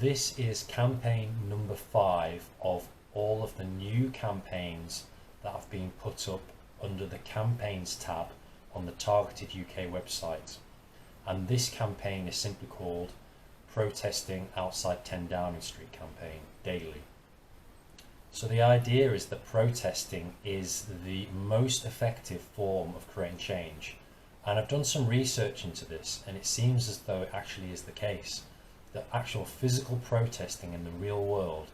this is campaign number 5 of all of the new campaigns that have been put up under the campaigns tab on the Targeted UK website. And this campaign is simply called Protesting Outside 10 Downing Street campaign daily. So the idea is that protesting is the most effective form of creating change. And I've done some research into this, and it seems as though it actually is the case. That actual physical protesting in the real world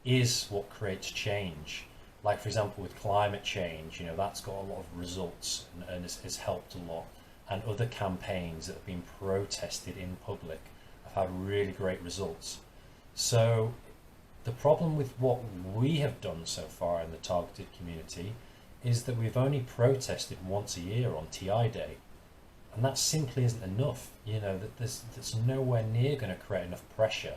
is what creates change. Like, for example, with climate change, you know, that's got a lot of results and has helped a lot. And other campaigns that have been protested in public have had really great results. So the problem with what we have done so far in the targeted community is that we've only protested once a year on TI Day, and that simply isn't enough. You know, that there's nowhere near going to create enough pressure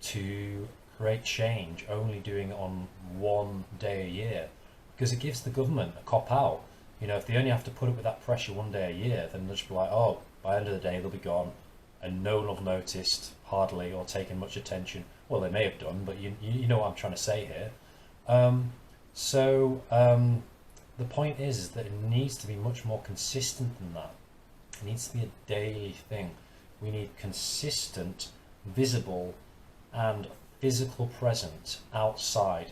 to create change only doing it on one day a year, because it gives the government a cop out. You know, if they only have to put up with that pressure one day a year, then they'll just be like, oh, by the end of the day they'll be gone and no one will have noticed hardly or taken much attention. Well, they may have done, but you know what I'm trying to say here. The point is that it needs to be much more consistent than that. It needs to be a daily thing. We need consistent, visible and physical presence outside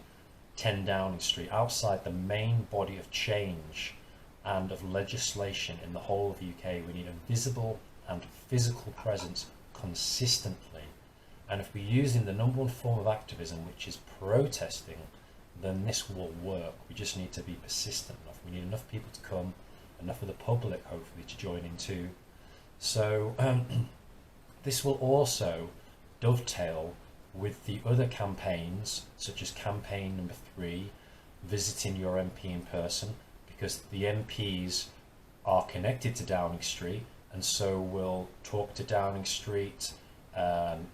10 Downing Street, outside the main body of change and of legislation in the whole of the UK. We need a visible and physical presence consistently. And if we're using the number one form of activism, which is protesting, then this will work. We just need to be persistent enough. We need enough people to come, enough of the public hopefully to join in too. So this will also dovetail with the other campaigns, such as campaign number 3, visiting your MP in person, because the MPs are connected to Downing Street, and so we'll talk to Downing Street,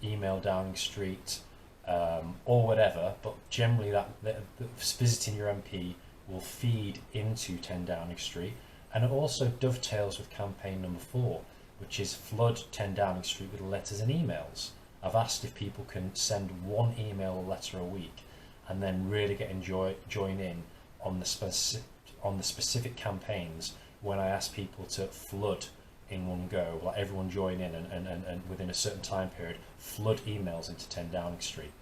email Downing Street, or whatever, but generally that visiting your MP will feed into 10 Downing Street. And it also dovetails with campaign number 4, which is flood 10 Downing Street with letters and emails. I've asked if people can send one email or letter a week and then really join in on the specific campaigns when I ask people to flood in one go, like everyone join in and within a certain time period flood emails into 10 Downing Street.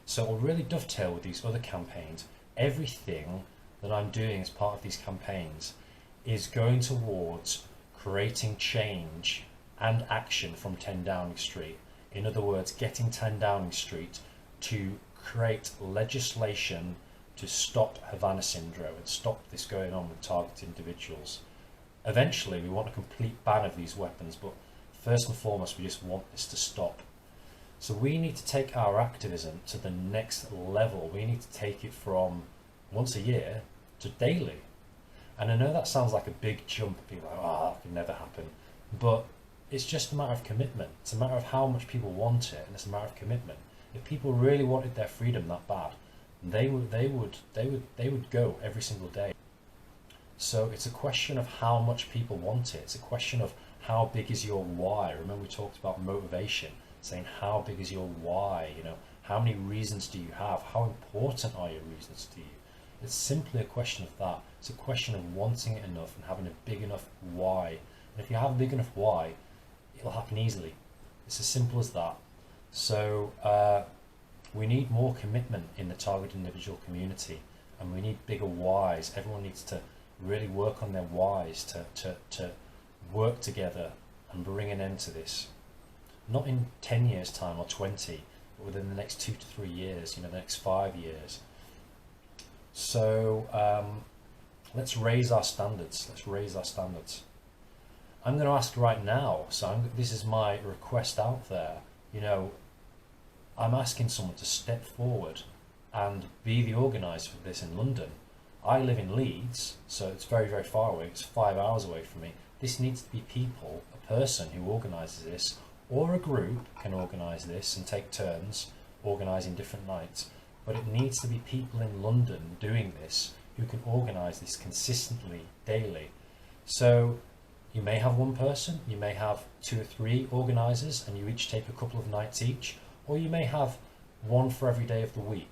So it will really dovetail with these other campaigns. Everything that I'm doing as part of these campaigns is going towards creating change and action from 10 Downing Street. In other words, getting 10 Downing Street to create legislation to stop Havana syndrome and stop this going on with targeted individuals. Eventually, we want a complete ban of these weapons, but first and foremost, we just want this to stop. So we need to take our activism to the next level. We need to take it from once a year to daily. And I know that sounds like a big jump. People are like, that could never happen. But it's just a matter of commitment. It's a matter of how much people want it, and it's a matter of commitment. If people really wanted their freedom that bad, they would go every single day. So it's a question of how much people want it. It's a question of how big is your why. Remember we talked about motivation, saying how big is your why, you know, how many reasons do you have? How important are your reasons to you? It's simply a question of that. It's a question of wanting it enough and having a big enough why. And if you have a big enough why, it'll happen easily. It's as simple as that. So we need more commitment in the targeted individual community, and we need bigger whys. Everyone needs to really work on their whys to work together and bring an end to this. Not in 10 years time or 20, but within the next 2 to 3 years, you know, the next 5 years. So let's raise our standards. Let's raise our standards. I'm going to ask right now, so this is my request out there, you know, I'm asking someone to step forward and be the organiser for this in London. I live in Leeds, so it's very, very far away. It's 5 hours away from me. This needs to be people, a person who organises this, or a group can organise this and take turns organising different nights. But it needs to be people in London doing this who can organise this consistently, daily. So you may have one person, you may have 2 or 3 organisers, and you each take a couple of nights each, or you may have one for every day of the week,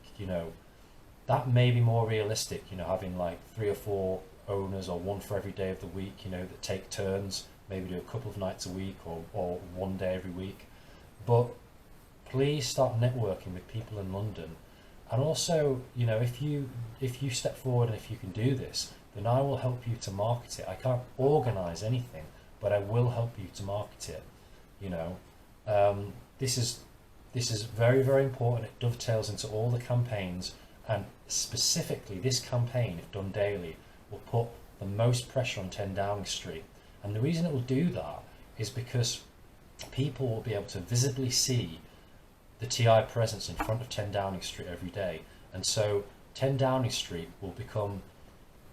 that may be more realistic, having like 3 or 4 owners, or one for every day of the week, that take turns, maybe do a couple of nights a week, or one day every week. But please start networking with people in London. And also, if you step forward and if you can do this, then I will help you to market it. I can't organize anything, but I will help you to market it. This is very, very important. It dovetails into all the campaigns, and specifically this campaign, if done daily, will put the most pressure on 10 Downing Street. And the reason it will do that is because people will be able to visibly see the TI presence in front of 10 Downing Street every day. And so 10 Downing Street will become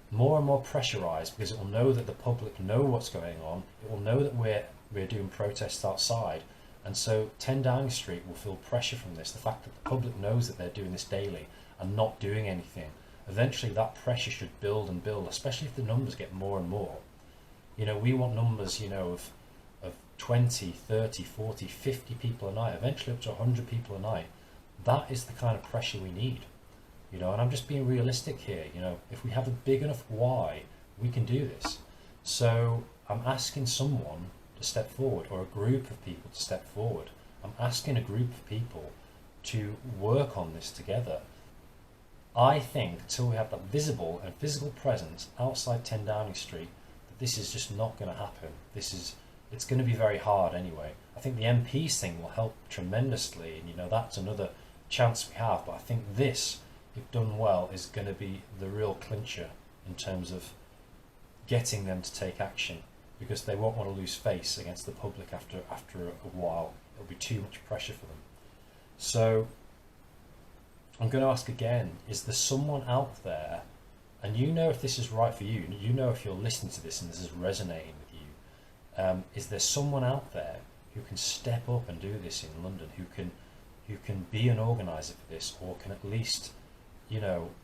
more and more pressurized, because it will know that the public know what's going on. It will know that we're doing protests outside. And so 10 Downing Street will feel pressure from this, the fact that the public knows that they're doing this daily and not doing anything. Eventually that pressure should build and build, especially if the numbers get more and more. We want numbers, of 20, 30, 40, 50 people a night, eventually up to 100 people a night. That is the kind of pressure we need. And I'm just being realistic here. If we have a big enough why, we can do this. So I'm asking someone to step forward, or a group of people to step forward. I'm asking a group of people to work on this together. I think until we have that visible and physical presence outside 10 Downing Street, that this is just not going to happen. It's going to be very hard anyway. I think the MPs thing will help tremendously, and that's another chance we have. But I think this, if done well, is going to be the real clincher in terms of getting them to take action, because they won't want to lose face against the public after a while. It'll be too much pressure for them. So I'm going to ask again, is there someone out there, and if this is right for you, if you're listening to this and this is resonating with you, is there someone out there who can step up and do this in London, who can be an organizer for this, or can at least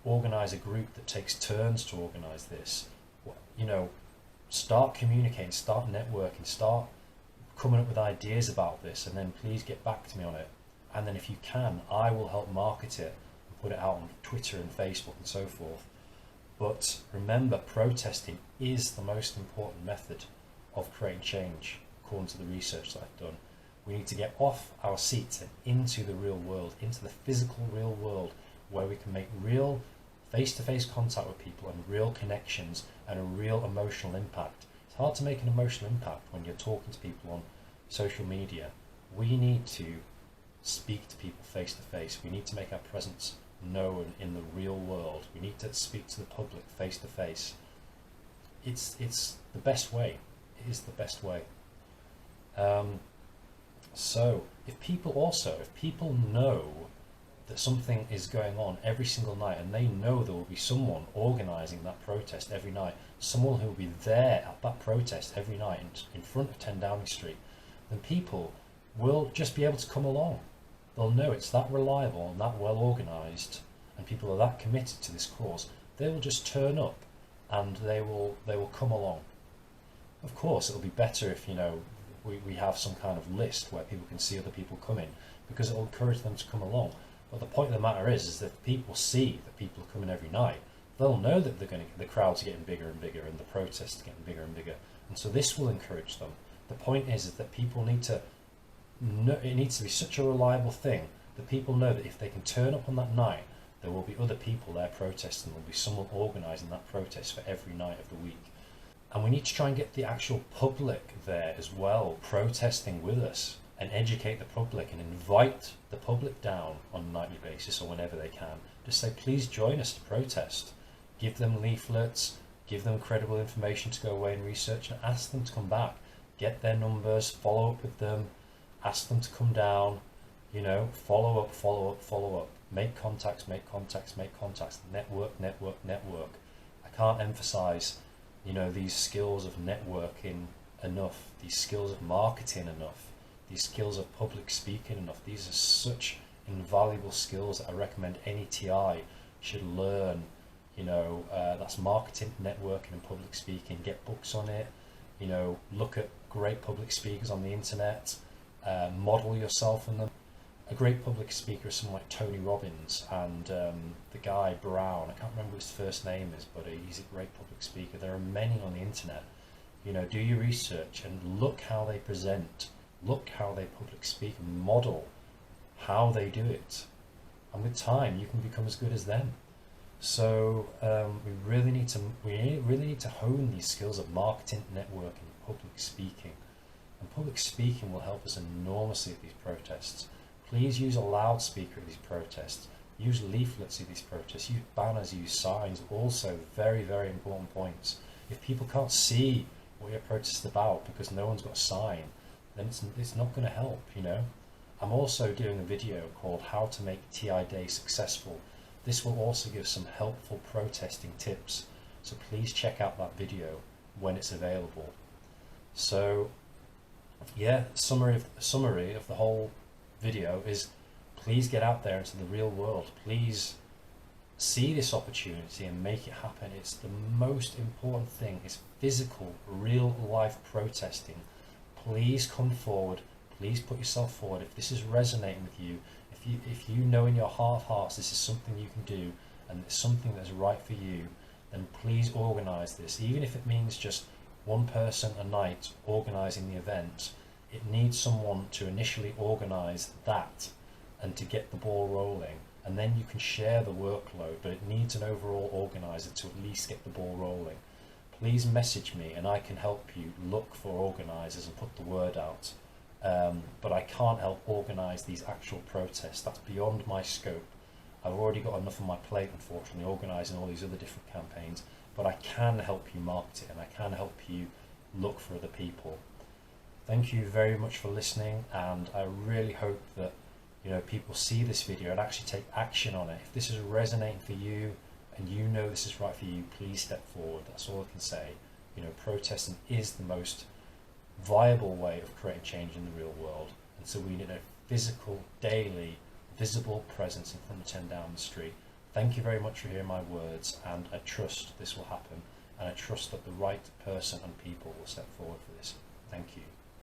organize a group that takes turns to organize this? Start communicating, start networking, start coming up with ideas about this, and then please get back to me on it. And then if you can, I will help market it and put it out on Twitter and Facebook and so forth. But remember, protesting is the most important method of creating change, according to the research that I've done. We need to get off our seats and into the real world, into the physical real world, where we can make real face-to-face contact with people and real connections and a real emotional impact. It's hard to make an emotional impact when you're talking to people on social media. We need to speak to people face-to-face. We need to make our presence known in the real world. We need to speak to the public face-to-face. It's the best way. It is the best way. So if people know that something is going on every single night, and they know there will be someone organising that protest every night, someone who will be there at that protest every night in front of 10 Downing Street, then people will just be able to come along. They'll know it's that reliable and that well organised, and people are that committed to this cause. They will just turn up, and they will come along. Of course, it'll be better if we have some kind of list where people can see other people coming, because it will encourage them to come along. But the point of the matter is that if people see that people are coming every night, they'll know that the crowds are getting bigger and bigger, and the protests are getting bigger and bigger, and so this will encourage them. The point is that people need to know, it needs to be such a reliable thing that people know that if they can turn up on that night, there will be other people there protesting. There will be someone organising that protest for every night of the week. And we need to try and get the actual public there as well, protesting with us, and educate the public and invite the public down on a nightly basis or whenever they can. Just say, please join us to protest. Give them leaflets, give them credible information to go away and research, and ask them to come back. Get their numbers, follow up with them, ask them to come down, follow up. Make contacts, network. I can't emphasize, these skills of networking enough, these skills of marketing enough, these skills of public speaking enough. These are such invaluable skills that I recommend any TI should learn. That's marketing, networking and public speaking. Get books on it, look at great public speakers on the internet, model yourself in them. a great public speaker is someone like Tony Robbins, and the guy Brown, I can't remember what his first name is, but he's a great public speaker. There are many on the internet. You know, do your research and look how they present, look how they public speak, and model how they do it. And with time, you can become as good as them. So we really need to hone these skills of marketing, networking, public speaking. And public speaking will help us enormously at these protests. Please use a loudspeaker at these protests. Use leaflets at these protests. Use banners, use signs. Also, very, very important points. If people can't see what your protest is about because no one's got a sign, then it's not going to help, you know. I'm also doing a video called How to Make TI Day Successful. This will also give some helpful protesting tips. So please check out that video when it's available. So yeah, summary of the whole video is, please get out there into the real world. Please see this opportunity and make it happen. It's the most important thing. It's physical, real life protesting. Please come forward. Please put yourself forward. If this is resonating with you, if you know in your heart of hearts this is something you can do and it's something that's right for you, then please organize this. Even if it means just one person a night organizing the event, it needs someone to initially organize that and to get the ball rolling, and then you can share the workload, but it needs an overall organizer to at least get the ball rolling. Please message me and I can help you look for organizers and put the word out. But I can't help organise these actual protests. That's beyond my scope. I've already got enough on my plate, unfortunately, organising all these other different campaigns, but I can help you market it and I can help you look for other people. Thank you very much for listening, and I really hope that, you know, people see this video and actually take action on it. If this is resonating for you and you know this is right for you, please step forward. That's all I can say. You know, protesting is the most viable way of creating change in the real world, and so we need a physical, daily, visible presence in front of 10 down the street. Thank you very much for hearing my words, and I trust this will happen, and I trust that the right person and people will step forward for this. Thank you.